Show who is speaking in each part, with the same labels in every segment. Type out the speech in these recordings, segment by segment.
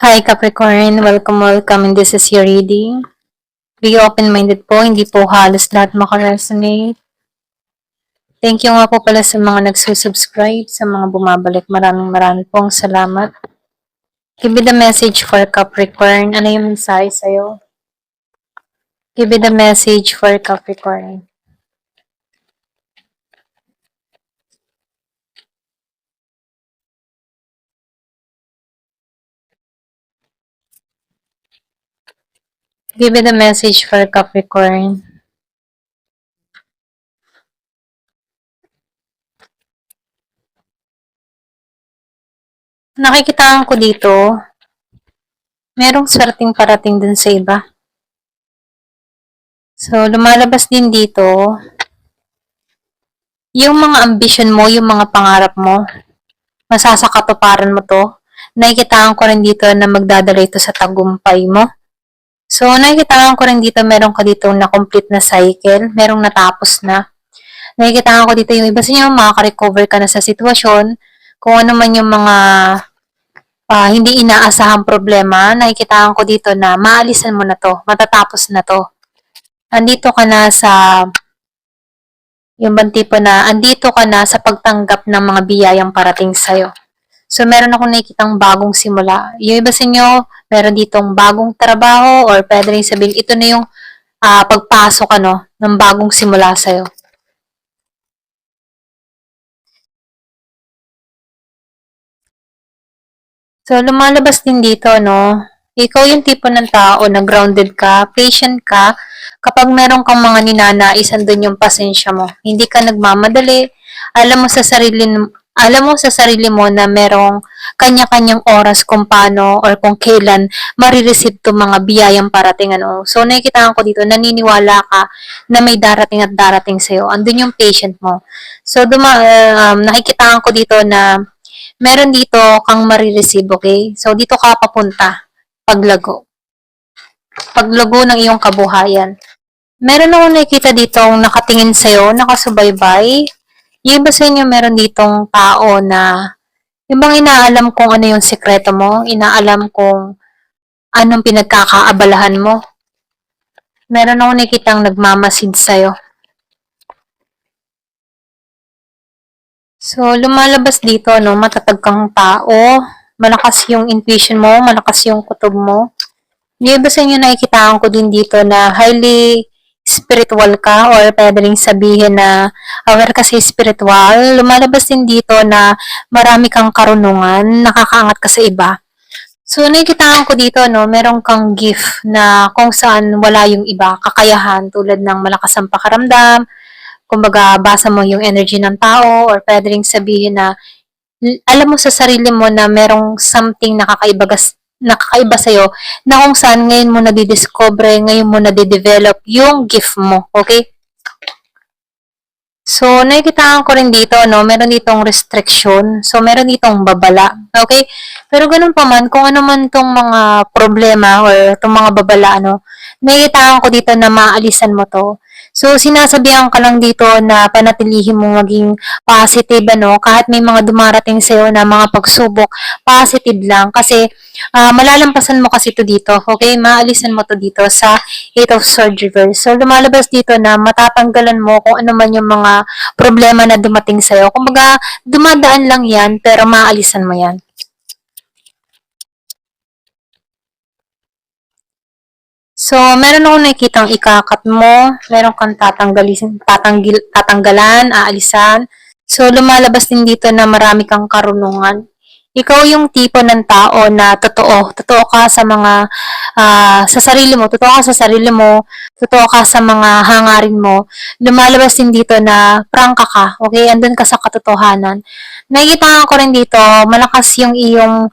Speaker 1: Hi Capricorn, welcome and this is your reading. Be open-minded po, hindi po halos lahat makaresonate. Thank you nga po pala sa mga nagsusubscribe, sa mga bumabalik. Maraming pong salamat. Give me the message for Capricorn. Ano yung mensahe sa'yo? Give me the message for Capricorn. Give me the message for Capricorn. Nakikitaan ko dito, merong swerteng parating dun sa iba. So, lumalabas din dito, yung mga ambition mo, yung mga pangarap mo, masasakatuparan mo to. Nakikitaan ko rin dito na magdadala ito sa tagumpay mo. So, nakikitaan ko rin dito, meron ka dito na complete na cycle, merong natapos na. Nakikitaan ko dito yung iba sa inyo, makaka-recover ka na sa sitwasyon, kung ano man yung mga hindi inaasahang problema, nakikitaan ko dito na maalisan mo na to, matatapos na to. Andito ka na sa yung bang tipo na andito ka na sa pagtanggap ng mga biyayang parating sa'yo. So, meron akong nakikitang bagong simula. Yung iba sa inyo, meron ditong bagong trabaho or pwede rin sabihin, ito na yung pagpasok ng bagong simula sa'yo. So, lumalabas din dito, no? Ikaw yung tipo ng tao na grounded ka, patient ka, kapag meron kang mga ninanais, andun yung pasensya mo. Hindi ka nagmamadali, alam mo sa sarili mo na merong kanya-kanyang oras kung paano or kung kailan marireceive to mga biyayang parating. So, nakikitaan ko dito, naniniwala ka na may darating at darating sa'yo. Andun yung patient mo. So, nakikitaan ko dito na meron dito kang marireceive, okay? So, dito ka papunta. Paglago. Paglago ng iyong kabuhayan. Meron akong nakikita dito nakatingin sa'yo, nakasubaybay. Yung iba sa inyo meron ditong tao na yung bang inaalam kung ano yung sekreto mo, inaalam kung anong pinagkakaabalahan mo. Meron akong nakikitang nagmamasid sa'yo. So, lumalabas dito, matatag kang tao, malakas yung intuition mo, malakas yung kutob mo. Yung iba sa inyo nakikitaan ko din dito na highly spiritual ka or pwede rin sabihin na aware ka sa spiritual. Lumalabas din dito na marami kang karunungan, nakakaangat ka sa iba. So, nakikitaan ko dito, meron kang gift na kung saan wala yung iba, kakayahan tulad ng malakas ang pakaramdam, kumbaga basa mo yung energy ng tao or pwede rin sabihin na alam mo sa sarili mo na merong something nakakaiba sa'yo na kung saan ngayon mo nadidiscover, ngayon mo nadidevelop yung gift mo. Okay? So, nakikitaan ko rin dito, meron ditong restriction. So, meron ditong babala. Okay? Pero ganun pa man, kung ano man tong mga problema or tong mga babala, nakikitaan ko dito na maalisan mo to. So, sinasabihan ka lang dito na panatilihin mo maging positive, kahit may mga dumarating sa'yo na mga pagsubok, positive lang. Kasi, malalampasan mo kasi to dito, okay? Maalisan mo to dito sa Eight of Swords Reverse. So, lumalabas dito na matatanggalan mo kung ano man yung mga problema na dumating sa'yo. Kumbaga, dumadaan lang yan, pero maalisan mo yan. So, meron akong nakikitang ikakat mo, meron kang tatanggalan, aalisan. So, lumalabas din dito na marami kang karunungan. Ikaw yung tipo ng tao na totoo. Totoo ka sa mga, sa sarili mo. Totoo ka sa sarili mo. Totoo ka sa mga hangarin mo. Lumalabas din dito na prangka ka. Okay? Andun ka sa katotohanan. Nakikita ko rin dito, malakas yung iyong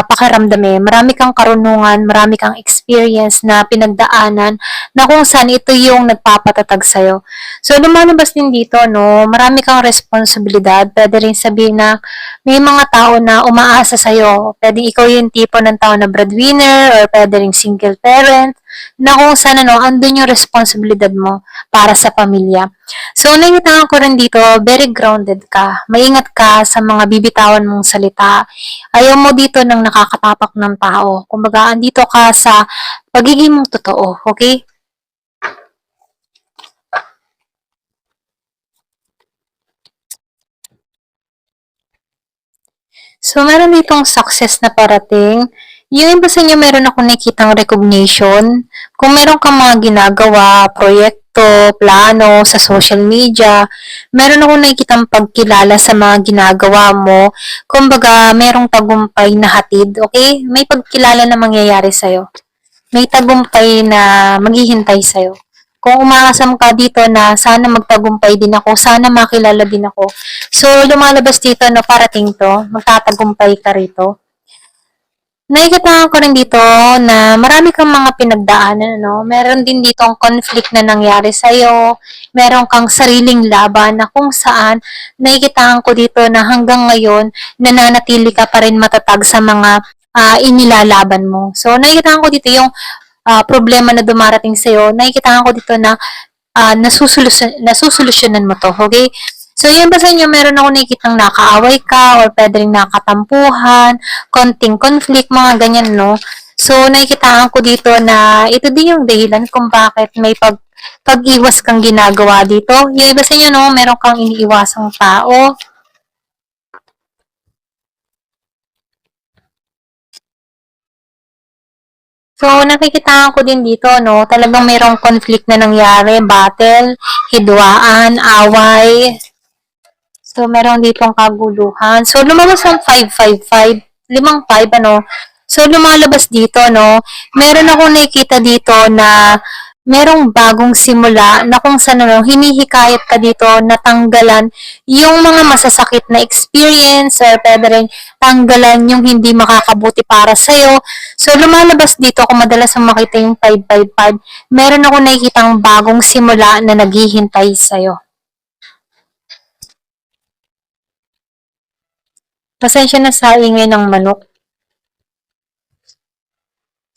Speaker 1: pakiramdam eh. Marami kang karunungan, marami kang experience na pinagdaanan na kung saan ito yung nagpapatatag sa'yo. So, lumalabas din dito, marami kang responsibilidad. Pwede rin sabihin na may mga tao na umaasa sa'yo. Pwedeng ikaw yung tipo ng tao na breadwinner or pwede ring single parent na kung saan andun yung responsibilidad mo para sa pamilya. So, nakikita ko rin dito, very grounded ka. Maingat ka sa mga bibitawan mong salita. Ayaw mo dito ng nakakatapak ng tao. Kumbaga, andito ka sa pagiging mong totoo. Okay? So, meron ditong success na parating. Yung iba sa inyo, meron ako nakikitang recognition. Kung meron kang mga ginagawa, proyekto, plano sa social media, meron ako nakikitang pagkilala sa mga ginagawa mo. Kumbaga, merong tagumpay na hatid, okay? May pagkilala na mangyayari sa'yo. May tagumpay na maghihintay sa'yo. Kung umaasam ka dito na sana magtagumpay din ako, sana makilala din ako. So, lumalabas dito na parating to, magtatagumpay ka rito. Nakikita ko rin dito na marami kang mga pinagdaanan, no? Meron din dito ang conflict na nangyari sa'yo. Meron kang sariling laban na kung saan nakikita ko dito na hanggang ngayon nananatili ka pa rin matatag sa mga inilalaban mo. So, nakikita ko dito yung problema na dumarating sa'yo. Nakikita ko dito na nasusolusyonan mo to, okay? So, yan ba sa inyo, meron ako nakikitang nakaaway ka or pwede rin nakatampuhan, konting conflict, mga ganyan, no? So, nakikitaan ko dito na ito din yung dahilan kung bakit may pag-iwas kang ginagawa dito. Yung iba sa inyo, no, meron kang iniiwasang tao. So, nakikitaan ko din dito, no, talagang mayroong conflict na nangyari, battle, hidwaan, away. So, meron ditong kaguluhan. So, lumabas ang 555, limang 5, ano. So, lumalabas dito, no, meron akong nakikita dito na merong bagong simula na kung saan hinihikayat ka dito na tanggalan yung mga masasakit na experience or pwede rin tanggalan yung hindi makakabuti para sa'yo. So, lumalabas dito kung madalas ang makita yung 555, meron ako nakikitang bagong simula na naghihintay sa'yo. Pasensya na sa ingay ng manok.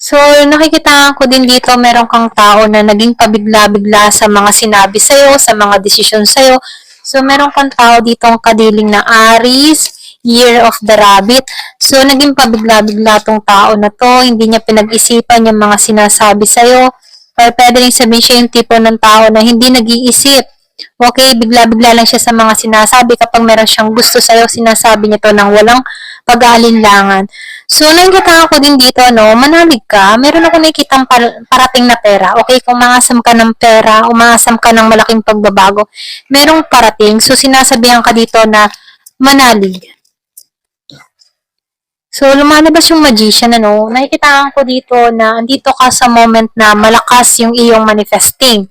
Speaker 1: So, nakikita ko din dito, meron kang tao na naging pabigla-bigla sa mga sinabi sa'yo, sa mga desisyon sa'yo. So, meron kang tao dito ang kadiling na Aries, Year of the Rabbit. So, naging pabigla-bigla tong tao na to, hindi niya pinag-isipan yung mga sinasabi sa'yo. Or pwede rin sabihin siya yung tipo ng tao na hindi nag-iisip. Okay, bigla-bigla lang siya sa mga sinasabi. Kapag meron siyang gusto sa'yo, sinasabi niya to ng walang pag-aalinlangan. So, nakikita ko din dito, no, manalig ka, meron ako nakikitang parating na pera. Okay, kung umangasam ka ng pera, umangasam ka ng malaking pagbabago, merong parating. So, sinasabihan ka dito na manalig. So, lumalabas yung magician, ano, nakikita ko dito na andito ka sa moment na malakas yung iyong manifesting.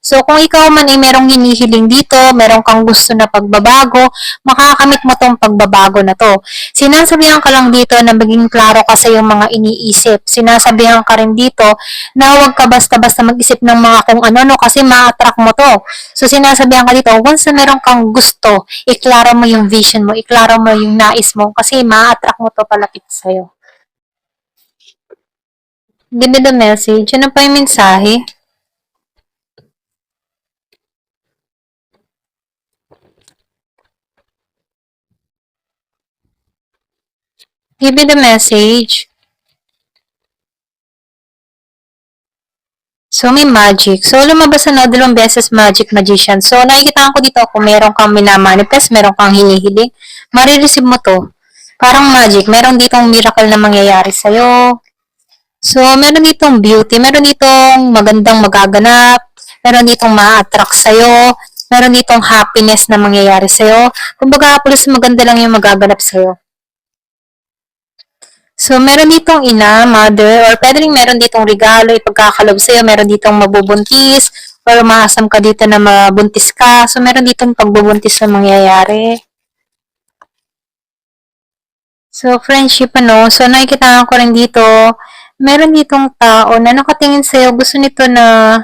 Speaker 1: So, kung ikaw man ay merong hinihiling dito, merong kang gusto na pagbabago, makakamit mo tong pagbabago na to. Sinasabihan ka lang dito na maging klaro ka sa iyong mga iniisip. Sinasabihan ka rin dito na huwag ka basta-basta mag-isip ng mga kung ano-ano kasi ma-attract mo to. So, sinasabihan ka dito, once na meron kang gusto, iklaro mo yung vision mo, iklaro mo yung nais mo kasi ma-attract mo to palapit sa'yo. Give me the message. Ano pa yung mensahe? Give me the message. So, may magic. So, lumabas na dalawang beses magic magician. So, nakikita ko dito kung meron kang minamanifest, meron kang hinihiling, marireceive mo to. Parang magic. Meron ditong miracle na mangyayari sa'yo. So, meron ditong beauty, meron ditong magandang magaganap, meron ditong ma-attract sa'yo, meron ditong happiness na mangyayari sa'yo. Kumbaga, pulis maganda lang yung magaganap sa'yo. So, meron ditong ina, mother, or pwede rin meron ditong regalo, ipagkakalob sa'yo, meron ditong mabubuntis, or maasam ka dito na mabuntis ka. So, meron ditong pagbubuntis na mangyayari. So, friendship, ano? So, nakikita ko rin dito, meron ditong tao na nakatingin sa'yo, gusto nito na,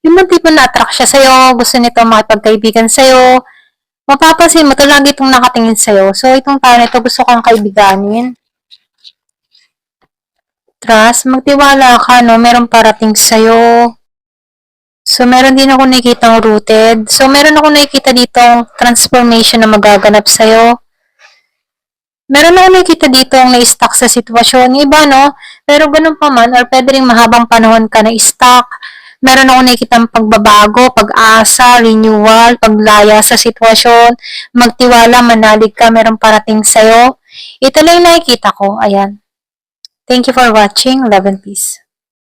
Speaker 1: yung mga tipo na attract siya sa'yo, gusto nito makipagkaibigan sa'yo, Mapapansin mo, ito lagi itong nakatingin sa'yo. So, itong tao na ito gusto kang kaibiganin. Trust, magtiwala ka, no? Meron parating sa'yo. So, meron din ako nakikitang rooted. So, meron ako nakikita dito transformation na magaganap sa'yo. Meron ako nakikita dito ang na-stuck sa sitwasyon. Yung iba, no? Pero ganun pa man, or pwede rin mahabang panahon ka na-stuck. Meron ako nakikita pagbabago, pag-asa, renewal, paglaya sa sitwasyon, magtiwala, manalig ka, meron parating sa'yo. Ito lang yung nakikita ko. Ayan. Thank you for watching. Love and peace.